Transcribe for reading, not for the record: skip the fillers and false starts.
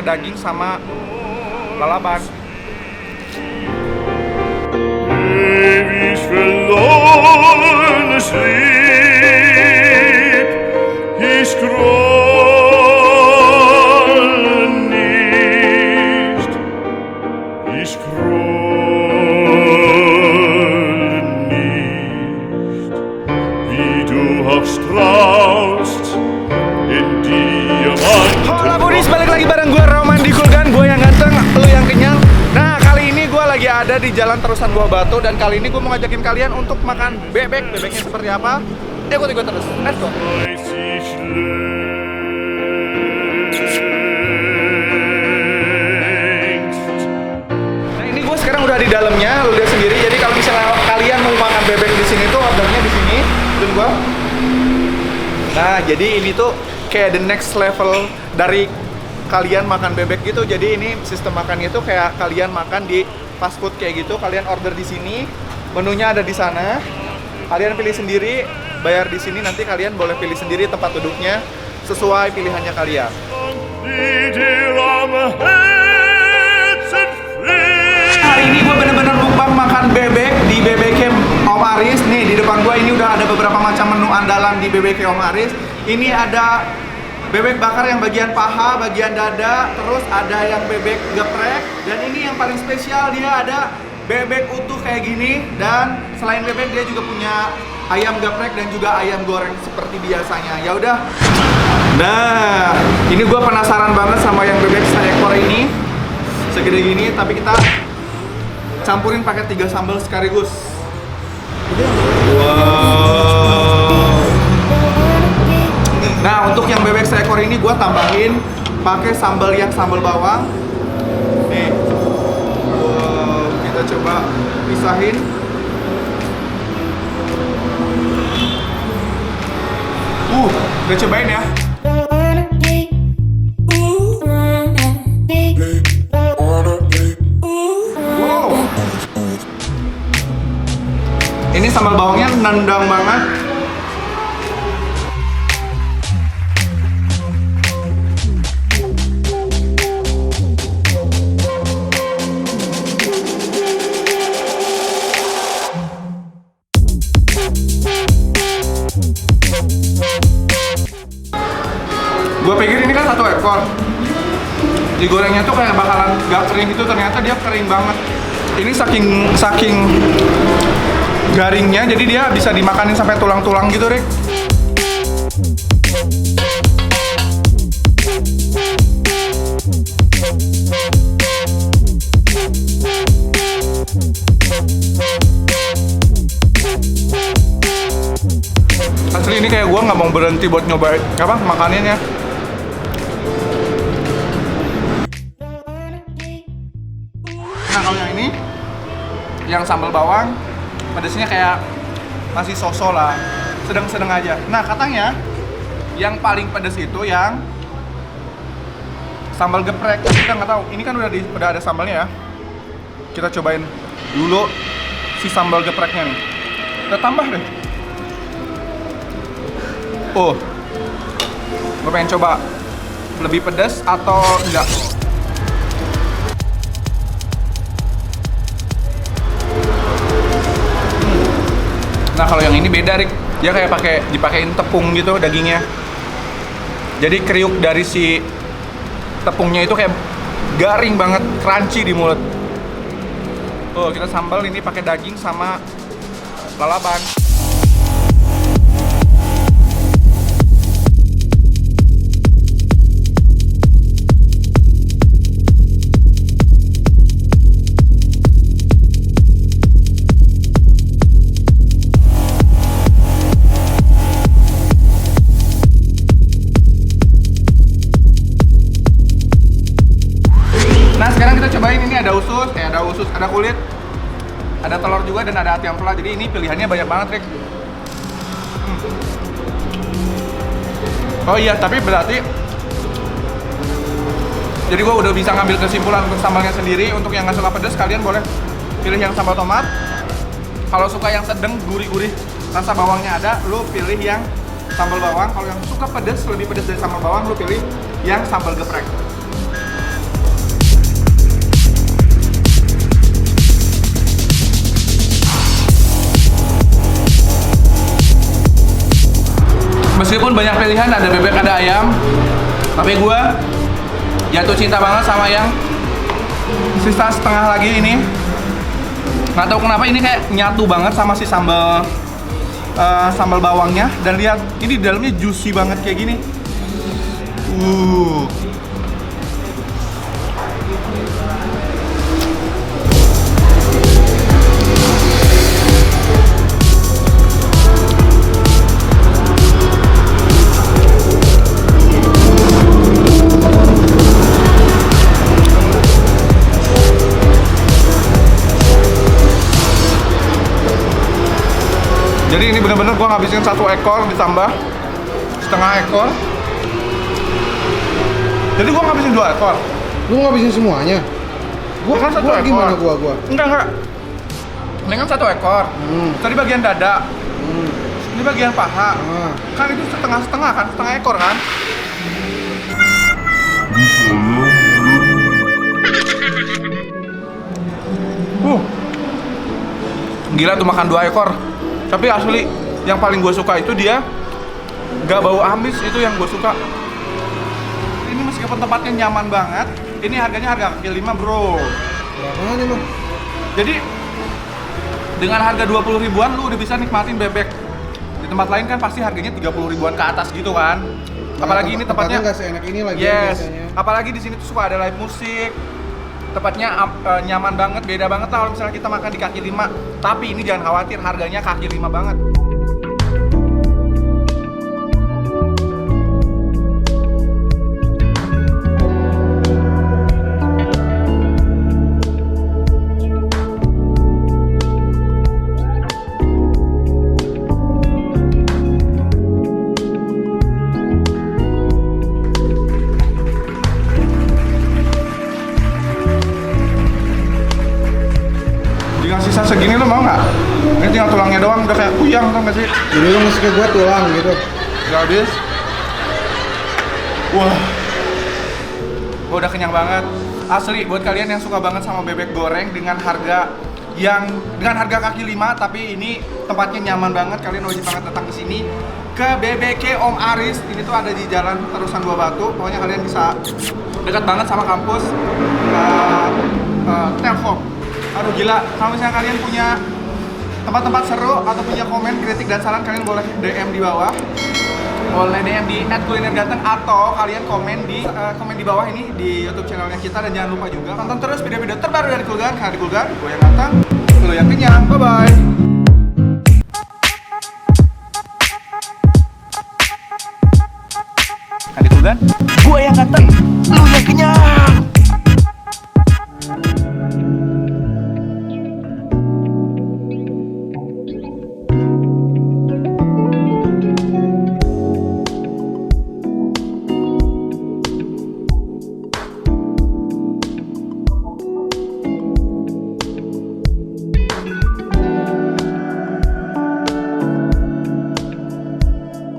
daging sama lalapan. Ewig verloren sleep, ich scroll nicht, ich scroll nicht, wie du auch strahlst in Diamanten. Halo Budis, balik lagi bareng gue Roman di Kulgan, gue yang ganteng, lu yang kenyang. Nah, kali ini gue lagi ada di Jalan Terusan Buah Batu dan kali ini gue mau ngajakin kalian untuk makan bebek. Bebeknya seperti apa? Ikuti gue terus. Let's go. Weiß ich längst. Nah, ini gue sekarang udah di dalamnya, lu lihat sendiri. Jadi kalau misalnya kalian mau makan bebek di sini tuh ordernya di sini. Dan gue. Nah, jadi ini tuh kayak the next level dari kalian makan bebek gitu. Jadi ini sistem makannya tuh kayak kalian makan di fast food kayak gitu. Kalian order di sini, menunya ada di sana. Kalian pilih sendiri, bayar di sini. Nanti kalian boleh pilih sendiri tempat duduknya sesuai pilihannya kalian. Die dir am Herzen fliegt. Hari ini gue bener-bener mukbang makan bebek di BBQ Om Aris. Nih di depan gue ini udah ada beberapa macam menu andalan di BBQ Om Aris. Ini ada bebek bakar yang bagian paha, bagian dada, terus ada yang bebek geprek, dan ini yang paling spesial dia ada bebek utuh kayak gini. Dan selain bebek dia juga punya ayam geprek dan juga ayam goreng seperti biasanya. Ya udah. Nah, ini gue penasaran banget sama yang bebek seekor ini, segede gini, tapi kita campurin pakai 3 sambal sekaligus. Wow. Nah, untuk yang bebek seekor ini gue tambahin pakai sambal yang sambal bawang. Nih, wow, kita coba pisahin. Udah cobain ya. Wow, ini sambal bawangnya nendang banget. Gue pikir ini kan 1 ekor. Digorengnya tuh kayak bakalan gak kering gitu, ternyata dia kering banget. Ini saking garingnya, jadi dia bisa dimakanin sampai tulang-tulang gitu, Rick. Asli ini kayak gue nggak mau berhenti buat nyobain apa makanannya. Nah, kalau yang ini, yang sambal bawang, pedasnya kayak masih sosok lah, sedang-sedang aja. Nah, katanya yang paling pedas itu yang sambal geprek. Kita nggak tahu. Ini kan udah ada sambalnya ya. Kita cobain dulu si sambal gepreknya nih. Kita tambah deh. Gue pengen coba lebih pedas atau enggak. Nah, kalau yang ini beda, Rick. Dia kayak dipakein tepung gitu dagingnya. Jadi kriuk dari si tepungnya itu kayak garing banget, crunchy di mulut. Kita sambal ini pakai daging sama lalapan. Nah, sekarang kita cobain ini ada usus, ada kulit, ada telur juga, dan ada ati ampela. Jadi ini pilihannya banyak banget, Rick. Oh iya, tapi berarti jadi gua udah bisa ngambil kesimpulan untuk sambalnya sendiri. Untuk yang nggak suka pedas, kalian boleh pilih yang sambal tomat. Kalau suka yang sedang, gurih-gurih, rasa bawangnya ada, lu pilih yang sambal bawang. Kalau yang suka pedas, lebih pedas dari sambal bawang, lu pilih yang sambal geprek. Meskipun banyak pilihan, ada bebek, ada ayam, tapi gue jatuh cinta banget sama yang sisa setengah lagi ini. Nggak tahu kenapa ini kayak nyatu banget sama si sambal sambal bawangnya. Dan lihat, ini di dalamnya juicy banget kayak gini. Jadi ini bener-bener gue ngabisin 1 ekor ditambah setengah ekor. Jadi gue ngabisin 2 ekor. Lu ngabisin semuanya? Gua kan 1 ekor. Gimana gua? Enggak. Ini kan 1 ekor. Tadi bagian dada. Ini bagian paha. Kan itu setengah-setengah kan, setengah ekor kan. Gila tuh makan 2 ekor. Tapi asli yang paling gue suka itu dia gak bau amis, itu yang gue suka. Ini meskipun tempatnya nyaman banget, ini harganya harga kaki 5 bro. Berapa nih bang? Jadi dengan harga 20 ribuan lu udah bisa nikmatin bebek. Di tempat lain kan pasti harganya 30 ribuan ke atas gitu kan. Apalagi ini tempatnya nggak seenak ini lagi biasanya. Apalagi di sini tuh suka ada live musik. Tempatnya nyaman banget, beda banget lah kalau misalnya kita makan di kaki 5. Tapi ini jangan khawatir, harganya kaki 5 banget. Sisa segini lo mau nggak? Ini tinggal tulangnya doang, udah kayak kuyang tau nggak sih? Jadi lu ngasih ke gua tulang gitu. Udah habis. Wah, gua udah kenyang banget. Asli, buat kalian yang suka banget sama bebek goreng dengan harga kaki 5, tapi ini tempatnya nyaman banget, kalian wajib banget datang ke sini ke BBK Om Aris. Ini tuh ada di Jalan Terusan 2 Batu. Pokoknya kalian bisa dekat banget sama kampus Telkom. Aduh gila, kalau misalnya kalian punya tempat-tempat seru atau punya komen, kritik, dan saran, kalian boleh DM di bawah. Boleh DM di @kulinerganteng atau kalian komen di bawah ini di YouTube channelnya kita. Dan jangan lupa juga tonton terus video-video terbaru dari Kulgan. Karena di Kulgan, gue yang ganteng, lo yang kenyang. Bye-bye. Karena di Kulgan, gue yang ganteng, lo yang kenyang.